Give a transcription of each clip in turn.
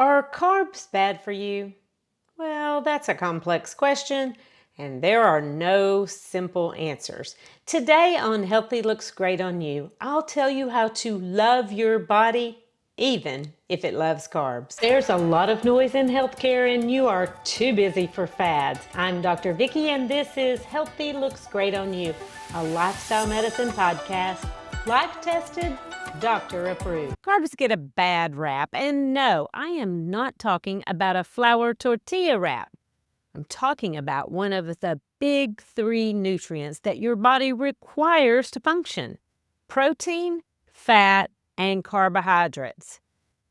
Are carbs bad for you? Well, that's a complex question, and there are no simple answers. Today on Healthy Looks Great on You, I'll tell you how to love your body even if it loves carbs. There's a lot of noise in healthcare, and you are too busy for fads. I'm Dr. Vickie, and this is Healthy Looks Great on You, a lifestyle medicine podcast, life tested, doctor approved. Carbs get a bad rap, and no, I am not talking about a flour tortilla wrap. I'm talking about one of the big three nutrients that your body requires to function: protein, fat, and carbohydrates.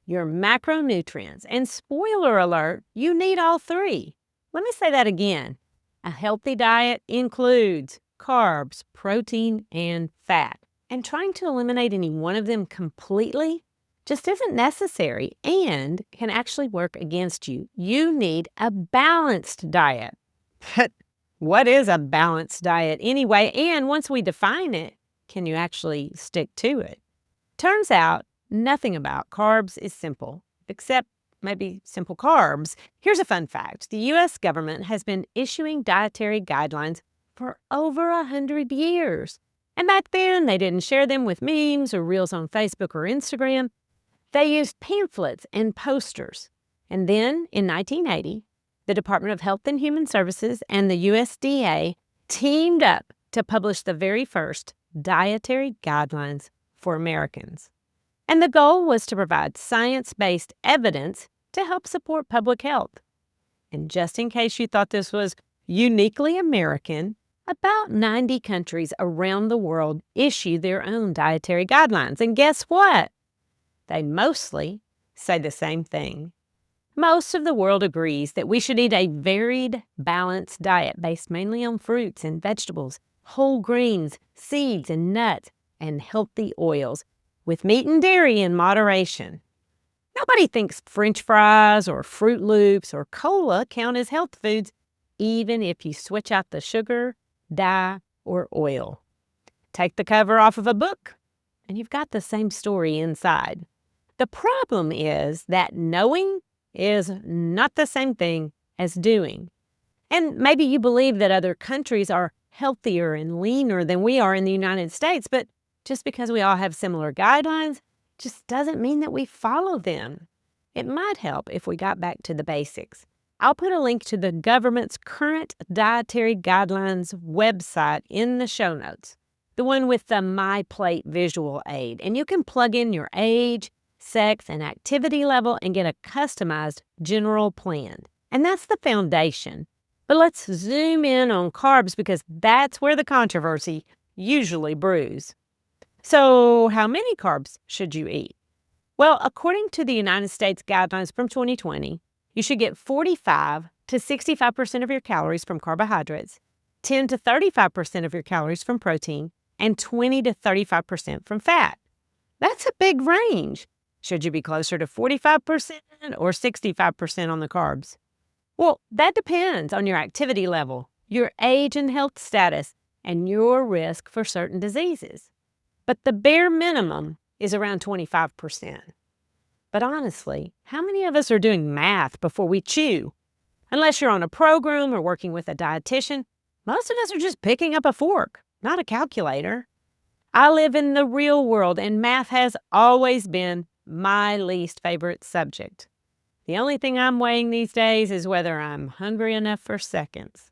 Your macronutrients. And spoiler alert, you need all three. Let me say that again. A healthy diet includes carbs, protein, and fat. And trying to eliminate any one of them completely just isn't necessary and can actually work against you. You need a balanced diet. But what is a balanced diet anyway? And once we define it, can you actually stick to it? Turns out nothing about carbs is simple, except maybe simple carbs. Here's a fun fact. The U.S. government has been issuing dietary guidelines for over 100 years. And back then, they didn't share them with memes or reels on Facebook or Instagram. They used pamphlets and posters. And then, in 1980, the Department of Health and Human Services and the USDA teamed up to publish the very first dietary guidelines for Americans. And the goal was to provide science-based evidence to help support public health. And just in case you thought this was uniquely American, about 90 countries around the world issue their own dietary guidelines. And guess what? They mostly say the same thing. Most of the world agrees that we should eat a varied, balanced diet based mainly on fruits and vegetables, whole grains, seeds and nuts, and healthy oils, with meat and dairy in moderation. Nobody thinks French fries or Fruit Loops or cola count as health foods, even if you switch out the sugar, dye, or oil. Take the cover off of a book, and you've got the same story inside. The problem is that knowing is not the same thing as doing. And maybe you believe that other countries are healthier and leaner than we are in the United States, but just because we all have similar guidelines just doesn't mean that we follow them. It might help if we got back to the basics. I'll put a link to the government's current dietary guidelines website in the show notes, the one with the My Plate visual aid. And you can plug in your age, sex, and activity level and get a customized general plan. And that's the foundation. But let's zoom in on carbs because that's where the controversy usually brews. So how many carbs should you eat? Well, according to the United States guidelines from 2020, you should get 45 to 65% of your calories from carbohydrates, 10 to 35% of your calories from protein, and 20 to 35% from fat. That's a big range. Should you be closer to 45% or 65% on the carbs? Well, that depends on your activity level, your age and health status, and your risk for certain diseases. But the bare minimum is around 25%. But honestly, how many of us are doing math before we chew? Unless you're on a program or working with a dietitian, most of us are just picking up a fork, not a calculator. I live in the real world, and math has always been my least favorite subject. The only thing I'm weighing these days is whether I'm hungry enough for seconds.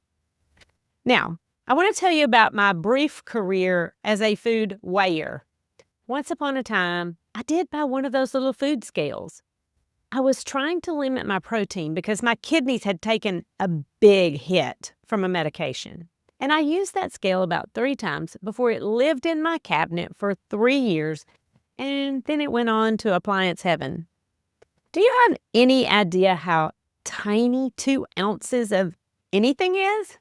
Now, I want to tell you about my brief career as a food weigher. Once upon a time, I did buy one of those little food scales. I was trying to limit my protein because my kidneys had taken a big hit from a medication. And I used that scale about 3 times before it lived in my cabinet for 3 years, and then it went on to appliance heaven. Do you have any idea how tiny 2 ounces of anything is?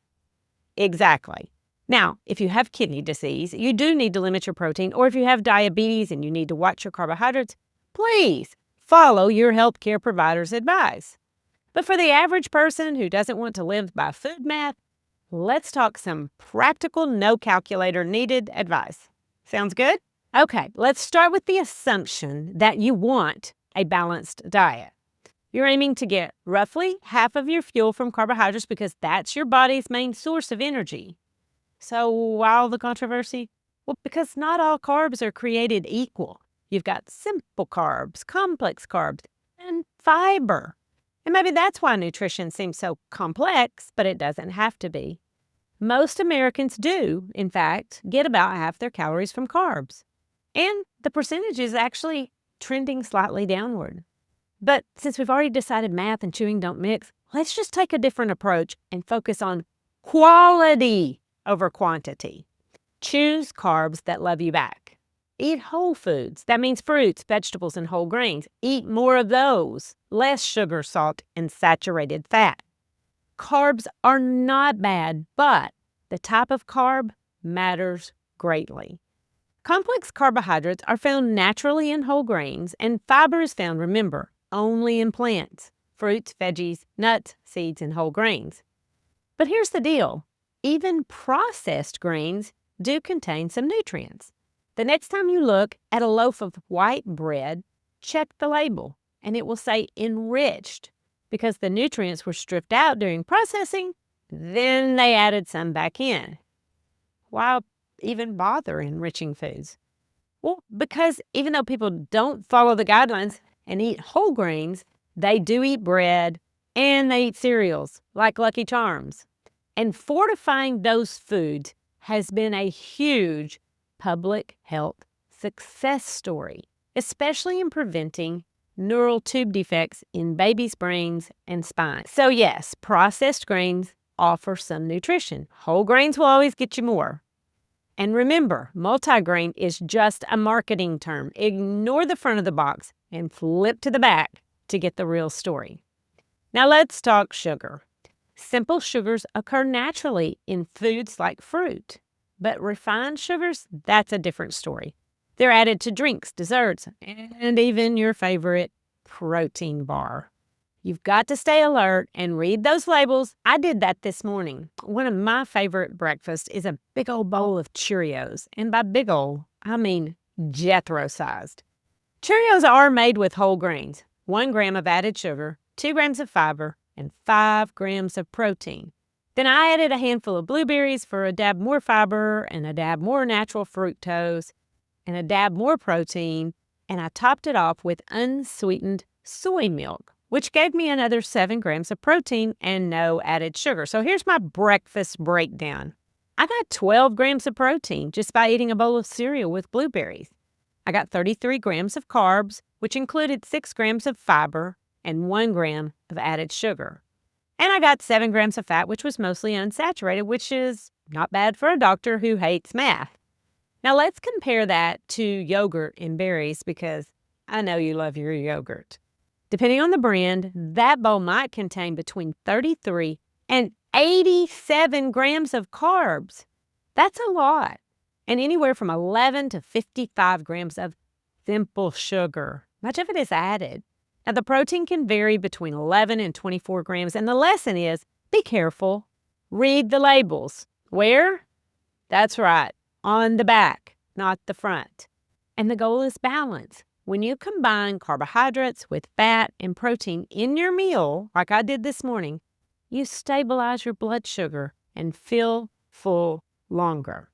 Exactly. Now, if you have kidney disease, you do need to limit your protein, or if you have diabetes and you need to watch your carbohydrates, please follow your healthcare provider's advice. But for the average person who doesn't want to live by food math, let's talk some practical, no calculator needed advice. Sounds good? Okay, let's start with the assumption that you want a balanced diet. You're aiming to get roughly half of your fuel from carbohydrates because that's your body's main source of energy. So why all the controversy? Well, because not all carbs are created equal. You've got simple carbs, complex carbs, and fiber. And maybe that's why nutrition seems so complex, but it doesn't have to be. Most Americans do, in fact, get about half their calories from carbs. And the percentage is actually trending slightly downward. But since we've already decided math and chewing don't mix, let's just take a different approach and focus on quality over quantity. Choose carbs that love you back. Eat whole foods. That means fruits, vegetables, and whole grains. Eat more of those. Less sugar, salt, and saturated fat. Carbs are not bad, but the type of carb matters greatly. Complex carbohydrates are found naturally in whole grains, and fiber is found, remember, only in plants, fruits, veggies, nuts, seeds, and whole grains. But here's the deal. Even processed grains do contain some nutrients. The next time you look at a loaf of white bread, check the label, and it will say enriched because the nutrients were stripped out during processing, then they added some back in. Why even bother enriching foods? Well, because even though people don't follow the guidelines and eat whole grains, they do eat bread and they eat cereals like Lucky Charms. And fortifying those foods has been a huge public health success story, especially in preventing neural tube defects in babies' brains and spines. So yes, processed grains offer some nutrition. Whole grains will always get you more. And remember, multigrain is just a marketing term. Ignore the front of the box and flip to the back to get the real story. Now let's talk sugar. Simple sugars occur naturally in foods like fruit, but refined sugars, that's a different story. They're added to drinks, desserts, and even your favorite protein bar. You've got to stay alert and read those labels. I did that this morning. One of my favorite breakfasts is a big old bowl of Cheerios. And by big old, I mean Jethro-sized. Cheerios are made with whole grains, 1 gram of added sugar, 2 grams of fiber, and 5 grams of protein. Then I added a handful of blueberries for a dab more fiber and a dab more natural fructose and a dab more protein, and I topped it off with unsweetened soy milk, which gave me another 7 grams of protein and no added sugar. So here's my breakfast breakdown. I got 12 grams of protein just by eating a bowl of cereal with blueberries. I got 33 grams of carbs, which included 6 grams of fiber and 1 gram of added sugar. And I got 7 grams of fat, which was mostly unsaturated, which is not bad for a doctor who hates math. Now let's compare that to yogurt and berries because I know you love your yogurt. Depending on the brand, that bowl might contain between 33 and 87 grams of carbs. That's a lot. And anywhere from 11 to 55 grams of simple sugar. Much of it is added. Now, the protein can vary between 11 and 24 grams, and the lesson is, be careful. Read the labels. Where? That's right, on the back, not the front. And the goal is balance. When you combine carbohydrates with fat and protein in your meal, like I did this morning, you stabilize your blood sugar and feel full longer.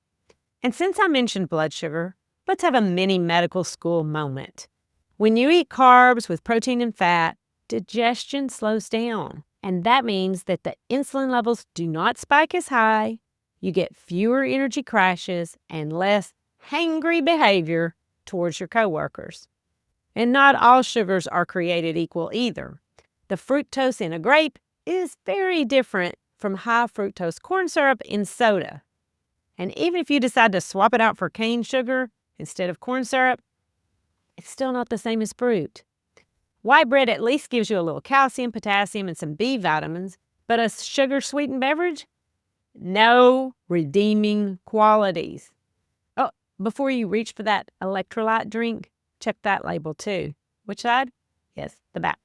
And since I mentioned blood sugar, let's have a mini medical school moment. When you eat carbs with protein and fat, digestion slows down. And that means that the insulin levels do not spike as high, you get fewer energy crashes, and less hangry behavior towards your coworkers. And not all sugars are created equal either. The fructose in a grape is very different from high fructose corn syrup in soda. And even if you decide to swap it out for cane sugar instead of corn syrup, it's still not the same as fruit. White bread at least gives you a little calcium, potassium, and some B vitamins, but a sugar-sweetened beverage? No redeeming qualities. Oh, before you reach for that electrolyte drink, check that label too. Which side? Yes, the back.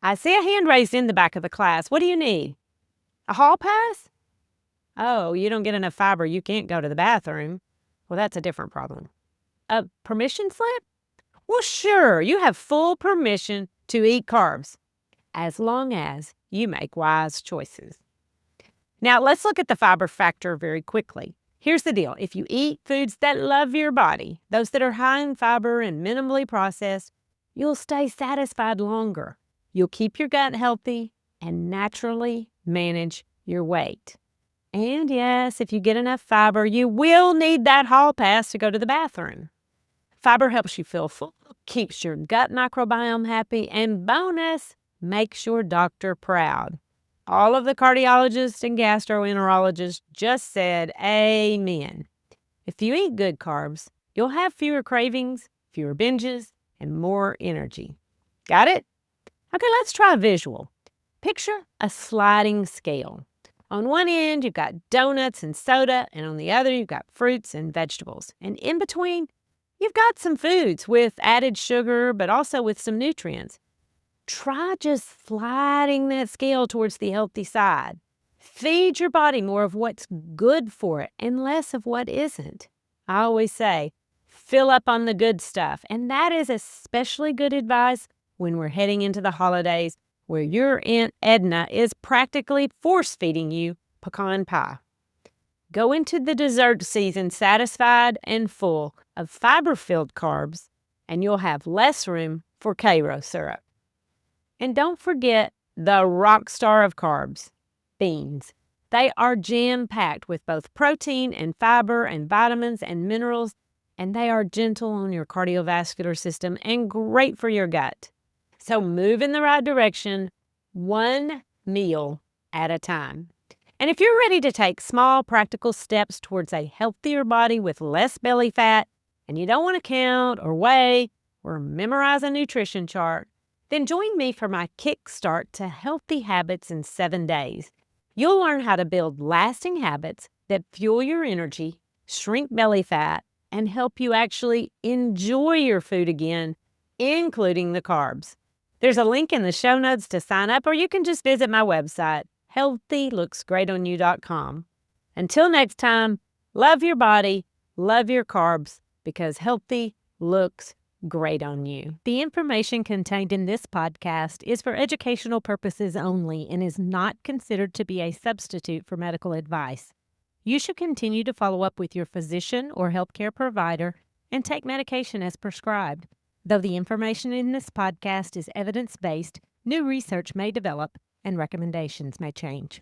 I see a hand raised in the back of the class. What do you need? A hall pass? Oh, you don't get enough fiber, you can't go to the bathroom. Well, that's a different problem. A permission slip? Well, sure, you have full permission to eat carbs. as long as you make wise choices. Now, let's look at the fiber factor very quickly. Here's the deal. If you eat foods that love your body, those that are high in fiber and minimally processed, you'll stay satisfied longer. You'll keep your gut healthy and naturally manage your weight. And yes, if you get enough fiber, you will need that hall pass to go to the bathroom. Fiber helps you feel full, keeps your gut microbiome happy, and bonus, makes your doctor proud. All of the cardiologists and gastroenterologists just said amen. If you eat good carbs, you'll have fewer cravings, fewer binges, and more energy. Got it? Okay, let's try a visual. Picture a sliding scale. On one end, you've got donuts and soda, and on the other, you've got fruits and vegetables. And in between, you've got some foods with added sugar, but also with some nutrients. Try just sliding that scale towards the healthy side. Feed your body more of what's good for it and less of what isn't. I always say, fill up on the good stuff. And that is especially good advice when we're heading into the holidays where your Aunt Edna is practically force-feeding you pecan pie. Go into the dessert season satisfied and full of fiber-filled carbs, and you'll have less room for Karo syrup. And don't forget the rock star of carbs, beans. They are jam-packed with both protein and fiber and vitamins and minerals, and they are gentle on your cardiovascular system and great for your gut. So move in the right direction, one meal at a time. And if you're ready to take small, practical steps towards a healthier body with less belly fat, and you don't want to count or weigh or memorize a nutrition chart, then join me for my Kickstart to Healthy Habits in 7 days. You'll learn how to build lasting habits that fuel your energy, shrink belly fat, and help you actually enjoy your food again, including the carbs. There's a link in the show notes to sign up, or you can just visit my website, healthylooksgreatonyou.com. Until next time, love your body, love your carbs, because healthy looks great on you. The information contained in this podcast is for educational purposes only and is not considered to be a substitute for medical advice. You should continue to follow up with your physician or healthcare provider and take medication as prescribed. Though the information in this podcast is evidence-based, new research may develop and recommendations may change.